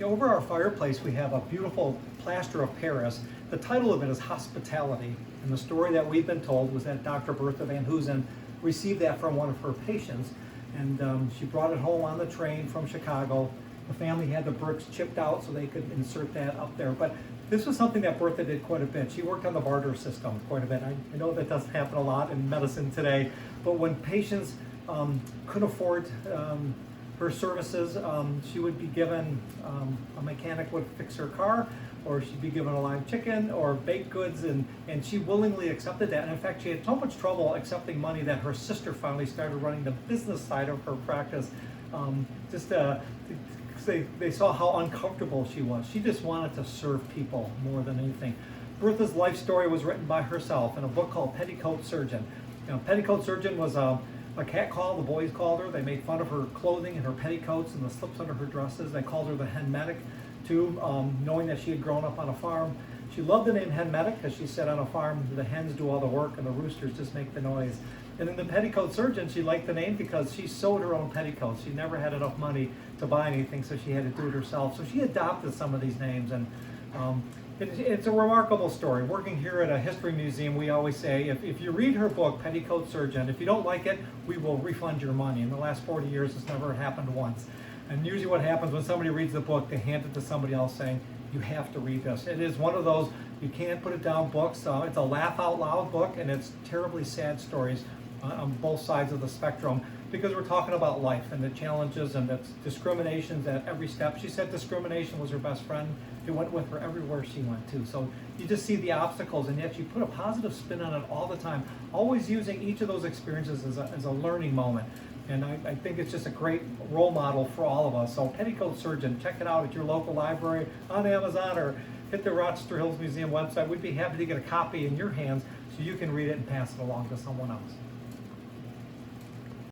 Over our fireplace we have a beautiful Plaster of Paris. The title of it is Hospitality, and the story that we've been told was that Dr. Bertha Van Hoosen received that from one of her patients, and she brought it home on the train from Chicago. The family had the bricks chipped out so they could insert that up there. But this was something that Bertha did quite a bit. She worked on the barter system quite a bit. I know that doesn't happen a lot in medicine today, but when patients couldn't afford her services, she would be given, a mechanic would fix her car, or she'd be given a live chicken or baked goods, and she willingly accepted that. And in fact, she had so much trouble accepting money that her sister finally started running the business side of her practice. They saw how uncomfortable she was. She just wanted to serve people more than anything. Bertha's life story was written by herself in a book called Petticoat Surgeon. Petticoat Surgeon was a catcall. The boys called her. They made fun of her clothing and her petticoats and the slips under her dresses. They called her the hen medic too, knowing that she had grown up on a farm. She loved the name hen medic because she said on a farm the hens do all the work and the roosters just make the noise. And in the Petticoat Surgeon, she liked the name because she sewed her own petticoats. She never had enough money to buy anything, so she had to do it herself. So she adopted some of these names, and it's a remarkable story. Working here at a history museum, we always say, if you read her book, Petticoat Surgeon, if you don't like it, we will refund your money. In the last 40 years, it's never happened once. And usually what happens when somebody reads the book, they hand it to somebody else saying, you have to read this. It is one of those, you can't put it down books. It's a laugh out loud book, and it's terribly sad stories on both sides of the spectrum, because we're talking about life and the challenges and the discriminations at every step. She said discrimination was her best friend. It went with her everywhere she went to. So you just see the obstacles, and yet she put a positive spin on it all the time, always using each of those experiences as a learning moment. And I think it's just a great role model for all of us. So Petticoat Surgeon, check it out at your local library, on Amazon, or hit the Rochester Hills Museum website. We'd be happy to get a copy in your hands so you can read it and pass it along to someone else.